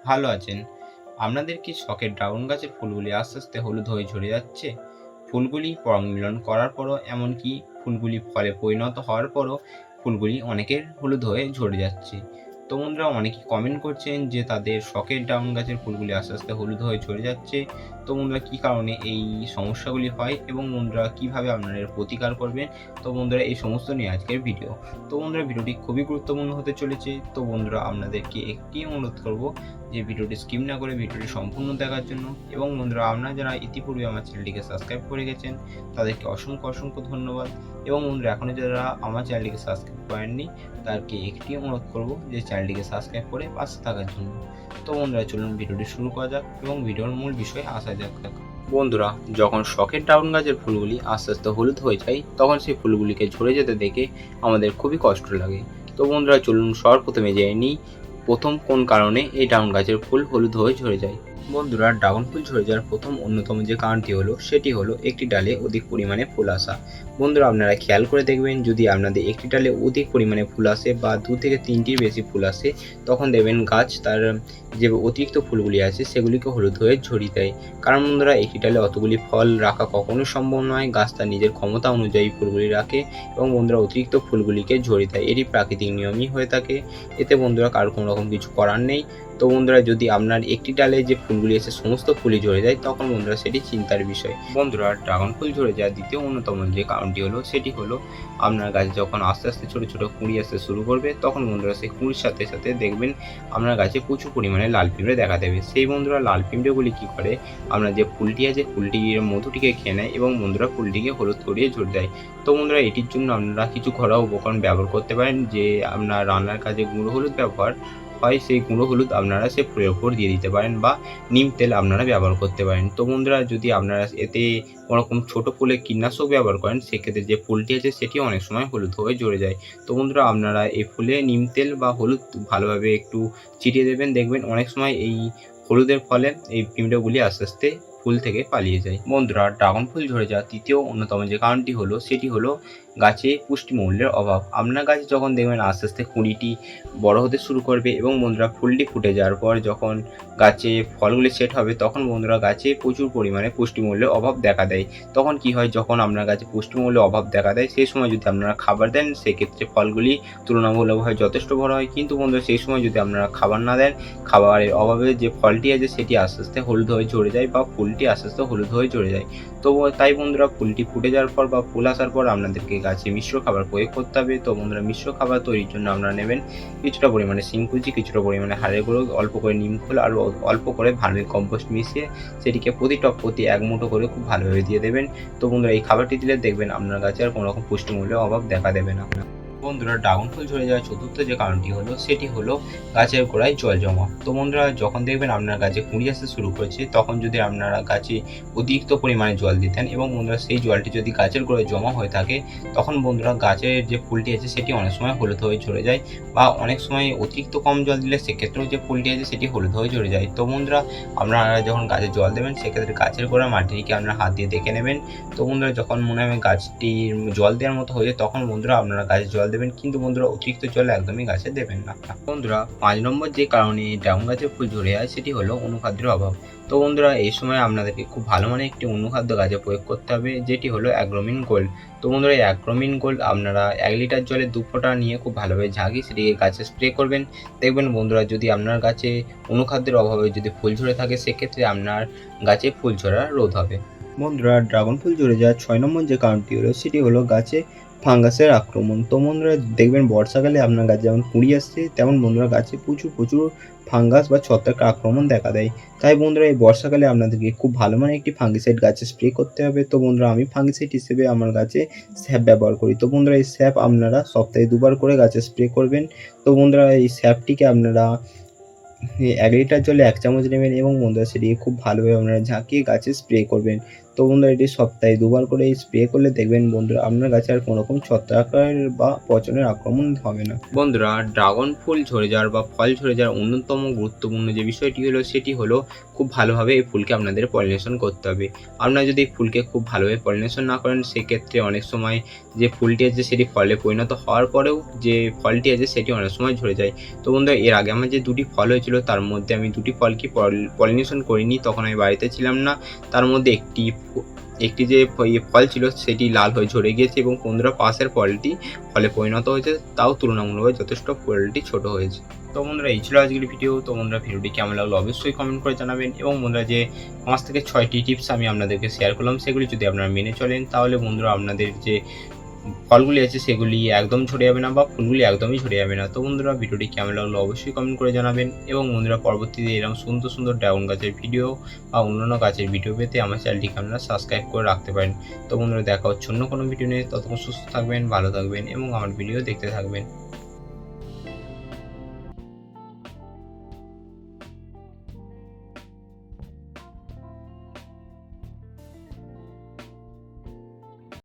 ভালো আছেন। আপনাদের কি শখের ড্রাগন গাছের ফুলগুলি আস্তে, আস্তে হলুদ হয়ে ঝরে যাচ্ছে? ফুলগুলি পরাগমিলন করার পরও এমনকি ফুলগুলি ফলে পরিণত হওয়ার পরও ফুলগুলি অনেকের হলুদ হয়ে ঝরে যাচ্ছে। তো বন্ধুরা অনেকেই কমেন্ট করছেন যে তাদের শখের ড্রাগন গাছের ফুলগুলি আস্তে, আস্তে হলুদ হয়ে ঝরে যাচ্ছে। তো বন্ধুরা কি কারণে এই সমস্যাগুলি হয় এবং বন্ধুরা কিভাবে আপনারা এর প্রতিকার করবেন? তো বন্ধুরা এই সমস্ত নিয়ে আজকের ভিডিও। তো বন্ধুরা ভিডিওটি খুবই গুরুত্বপূর্ণ হতে চলেছে। তো বন্ধুরা আপনাদেরকে একটি অনুরোধ করব যে ভিডিওটি স্কিপ না করে ভিডিওটি সম্পূর্ণ দেখার জন্য, এবং বন্ধুরা আপনারা যারা ইতিপূর্বে আমার চ্যানেলটিকে সাবস্ক্রাইব করে গেছেন তাদেরকে অসংখ্য অসংখ্য ধন্যবাদ। এবং বন্ধুরা এখনও যারা আমার চ্যানেলটিকে সাবস্ক্রাইব করেননি তাদেরকে একটি অনুরোধ করব যে চ্যানেলটিকে সাবস্ক্রাইব করে পাশে থাকার জন্য। তো বন্ধুরা চলুন ভিডিওটি শুরু করা যাক এবং ভিডিওর মূল বিষয়ে আসা যাক। বন্ধুরা যখন শখের ড্রাগন গাছের ফুলগুলি আস্তে আস্তে হলুদ হয়ে যায় তখন সেই ফুলগুলিকে ঝরে যেতে দেখে আমাদের খুবই কষ্ট লাগে। তো বন্ধুরা চলুন সর্বপ্রথমে জেনে নিই প্রথম কোন কারণে এই ড্রাগন গাছের ফুল হলুদ হয়ে ঝরে যায়। বন্ধুরা ড্রাগন ফুল ঝরে যাওয়ার প্রথম অন্যতম যে কারণটি হলো সেটি হলো একটি ডালে অধিক পরিমাণে ফুল আসা। বন্ধুরা আপনারা খেয়াল করে দেখবেন যদি আপনাদের একটি ডালে অধিক পরিমাণে ফুল আসে বা 2 থেকে 3টির বেশি ফুল আসে তখন দেখবেন গাছ তার যে অতিরিক্ত ফুলগুলি আছে সেগুলিকে হলুদ হয়ে ঝরিয়ে দেয়। কারণ বন্ধুরা একটি ডালে অতগুলি ফল রাখা কখনোই সম্ভব নয়। গাছ তার নিজের ক্ষমতা অনুযায়ী ফুলগুলি রাখে এবং বন্ধুরা অতিরিক্ত ফুলগুলিকে ঝরিয়ে দেয়। এটি প্রাকৃতিক নিয়মই হয়ে থাকে। এতে বন্ধুরা কারো কোনো রকম কিছু করার নেই। তো বন্ধুরা যদি আপনার একটি ডালে যে ফুলগুলি আছে সমস্ত ফুলই ঝরে যায় তখন বন্ধুরা সেটি চিন্তার বিষয়। বন্ধুরা ড্রাগন ফুল ঝরে যাওয়ার দ্বিতীয় অন্যতম যে কারণটি হলো সেটি হলো আপনার গাছে যখন আস্তে আস্তে ছোটো ছোটো কুঁড়ি আসতে শুরু করবে তখন বন্ধুরা সেই কুঁড়ির সাথে সাথে দেখবেন আপনার গাছে প্রচুর পরিমাণে লাল পিঁপড়ে দেখা দেবে। সেই বন্ধুরা লাল পিঁপড়েগুলি কী করে, আপনার যে ফুলটি আছে ফুলটির মধুটিকে খেয়ে নেয় এবং বন্ধুরা ফুলটিকে হলুদ ছড়িয়ে ঝরে দেয়। তো বন্ধুরা এটির জন্য আপনারা কিছু ঘরোয়া উপকরণ ব্যবহার করতে পারেন। যে আপনার রান্নার কাজে গুঁড়ো হলুদ ব্যবহার হয় সেই গুঁড়ো হলুদ আপনারা সে ফুলের উপর দিয়ে দিতে পারেন বা নিম তেল আপনারা ব্যবহার করতে পারেন। তো বন্ধুরা যদি আপনারা এতে কোনোরকম ছোটো ফুলে কীটনাশক ব্যবহার করেন সেক্ষেত্রে যে ফুলটি আছে সেটিও অনেক সময় হলুদ হয়ে ঝরে যায়। তো বন্ধুরা আপনারা এই ফুলে নিম তেল বা হলুদ ভালোভাবে একটু ছিটিয়ে দেবেন, দেখবেন অনেক সময় এই হলুদের ফলে এই পিঁপড়েগুলি আস্তে আস্তে ফুল থেকে পালিয়ে যায়। বন্ধুরা ড্রাগন ফুল ঝরে যাওয়ার তৃতীয় অন্যতম যে কারণটি হলো সেটি হলো গাছে পুষ্টিমূল্যের অভাব। আপনার গাছে যখন দেখবেন আস্তে আস্তে কুঁড়িটি বড় হতে শুরু করবে এবং বন্ধুরা ফুলটি ফুটে যাওয়ার পর যখন গাছে ফলগুলি সেট হবে তখন বন্ধুরা গাছে প্রচুর পরিমাণে পুষ্টিমূল্যের অভাব দেখা দেয়। তখন কি হয়, যখন আপনার গাছে পুষ্টিমূল্যের অভাব দেখা দেয় সেই সময় যদি আপনারা খাবার দেন সেক্ষেত্রে ফলগুলি তুলনামূলকভাবে যথেষ্ট বড় হয়। কিন্তু বন্ধুরা সেই সময় যদি আপনারা খাবার না দেন, খাবারের অভাবে যে ফলটি আছে সেটি আস্তে আস্তে হলুদ হয়ে ঝরে যায় বা ফুলটি আস্তে আস্তে হলুদ হয়ে ঝরে যায়। তো তাই বন্ধুরা ফুলটি ফুটে যাওয়ার পর বা ফুল আসার পর আপনাদেরকে গাছে মিশ্র খাবার প্রয়োগ করতে হবে। তো বন্ধুরা মিশ্র খাবার তৈরির জন্য আপনারা নেবেন কিছুটা পরিমাণে শিংকুচি, কিছুটা পরিমাণে হাড়ের গুঁড়ো, অল্প করে নিমখোল আর অল্প করে ভার্মি কম্পোস্ট মিশিয়ে সেটিকে প্রতি টব প্রতি 1 মুঠো করে খুব ভালোভাবে দিয়ে দেবেন। তো বন্ধুরা এই খাবারটি দিলে দেখবেন আপনার গাছে আর কোনো রকম পুষ্টিমূল্যের অভাব দেখা দেবে না। বন্ধুরা ড্রাগন ফুল ঝরে যাওয়ার চতুর্থ যে কারণটি হলো সেটি হলো গাছের গোড়ায় জল জমা। তো বন্ধুরা যখন দেখবেন আপনার গাছে কুঁড়ি আসতে শুরু করেছে তখন যদি আপনারা গাছে অতিরিক্ত পরিমাণে জল দিতেন এবং বন্ধুরা সেই জলটি যদি গাছের গোড়ায় জমা হয়ে থাকে তখন বন্ধুরা গাছের যে ফুলটি আছে সেটি অনেক সময় হলুদ হয়ে ঝরে যায়, বা অনেক সময় অতিরিক্ত কম জল দিলে সেক্ষেত্রেও যে ফুলটি আছে সেটি হলুদ হয়ে ঝরে যায়। তো বন্ধুরা আপনারা যখন গাছে জল দেবেন সেক্ষেত্রে গাছের গোড়া মাটিকে আপনারা হাত দিয়ে দেখে নেবেন। তো বন্ধুরা যখন মনে হবে গাছটির জল দেওয়ার মতো হয়ে যায় তখন বন্ধুরা আপনারা গাছে জল দেবেন, কিন্তু বন্ধুরা অতিরিক্ত জল একদমই গাছে দেবেন না। বন্ধুরা 5 নম্বর যে কারণে ড্রাগন গাছের ফুল ঝরে যায় সেটি হলো অনুখাদ্যের অভাব। তো বন্ধুরা এই সময় আপনাদেরকে খুব ভালো মানের একটি অনুখাদ্য গাছে প্রয়োগ করতে হবে যেটি হলো অ্যাগ্রোমিন গোল্ড। তো বন্ধুরা এই অ্যাগ্রোমিন গোল্ড আপনারা 1 লিটার জলে 2 ফোঁটা নিয়ে খুব ভালোভাবে ঝাঁকিয়ে সেটিকে গাছে স্প্রে করবেন। দেখবেন বন্ধুরা যদি আপনার গাছে অনুখাদ্যের অভাবে যদি ফুল ঝরে থাকে সেক্ষেত্রে আপনার গাছে ফুল ঝরা রোধ হবে। বন্ধুরা ড্রাগন ফুল ঝরে যাওয়ার 6 নম্বর যে কারণটি হলো সেটি হলো গাছে ফাঙ্গাসের আক্রমণ। তো বন্ধুরা দেখবেন বর্ষাকালে আপনার গাছে যেমন কুঁড়ি আসছে তেমন বন্ধুরা গাছে প্রচুর ফাঙ্গাস বা ছত্রাকের আক্রমণ দেখা দেয়। তাই বন্ধুরা এই বর্ষাকালে আপনাদেরকে খুব ভালো মানের একটি ফাঙ্গিসাইড গাছে স্প্রে করতে হবে। তো বন্ধুরা আমি ফাঙ্গিসাইড হিসেবে আমার গাছে স্যাপ ব্যবহার করি। তো বন্ধুরা এই স্যাপ আপনারা সপ্তাহে 2 বার করে গাছে স্প্রে করবেন। তো বন্ধুরা এই স্যাপটিকে আপনারা 1 লিটার জলে 1 চামচ নেবেন এবং বন্ধুরা সেটিকে খুব ভালোভাবে আপনারা ঝাঁকিয়ে গাছে স্প্রে করবেন। তো বন্ধুরা এটি সপ্তাহে 2 বার করে স্প্রে করলে দেখবেন বন্ধুরা আপনার গাছে আর কোনো রকম ছত্রাকের বা পচনের আক্রমণ হবে না। বন্ধুরা ড্রাগন ফুল ঝরে যাওয়ার বা ফল ঝরে যাওয়ার অন্যতম গুরুত্বপূর্ণ যে বিষয়টি হলো সেটি হলো খুব ভালোভাবে এই ফুলকে আপনাদের পলিনেশন করতে হবে। আপনারা যদি এই ফুলকে খুব ভালোভাবে পলিনেশন না করেন সেক্ষেত্রে অনেক সময় যে ফুলটি আছে সেটি ফলে পরিণত হওয়ার পরেও যে ফলটি আছে সেটি অনেক সময় ঝরে যায়। তো বন্ধুরা এর আগে আমার যে 2টি ফল হয়েছিল তার মধ্যে আমি 2টি ফলকে পলিনেশন করিনি, তখন আমি বাড়িতে ছিলাম না। তার মধ্যে একটি যে ফল ছিল সেটি লাল হয়ে ঝরে গিয়েছে এবং বন্ধুরা পাশের ফলটি ফলে পরিণত হয়েছে, তাও তুলনামূলকভাবে যথেষ্ট ফলটি ছোট হয়েছে। তো বন্ধুরা এই ছিল আজকের ভিডিও। তো বন্ধুরা ভিডিওটি কেমন লাগলো অবশ্যই কমেন্ট করে জানাবেন এবং বন্ধুরা যে 5 থেকে 6টি টিপস আমি আপনাদেরকে শেয়ার করলাম সেগুলি যদি আপনারা মেনে চলেন তাহলে বন্ধুরা আপনাদের যে ফলগুলি আছে সেগুলি একদম ঝরে যাবে না বা ফুলগুলি একদমই ঝরে যাবে না। তো বন্ধুরা ভিডিওটি কেমন লাগলো অবশ্যই কমেন্ট করে জানাবেন এবং বন্ধুরা পরবর্তীতে এরকম সুন্দর সুন্দর ড্রাগন গাছের ভিডিও বা অন্যান্য গাছের ভিডিও পেতে আমার চ্যানেলটিকে আপনারা সাবস্ক্রাইব করে রাখতে পারেন। তো বন্ধুরা দেখা হচ্ছে অন্য কোনো ভিডিও নিয়ে, ততক্ষণ সুস্থ থাকবেন, ভালো থাকবেন এবং আমার ভিডিও দেখতে থাকবেন।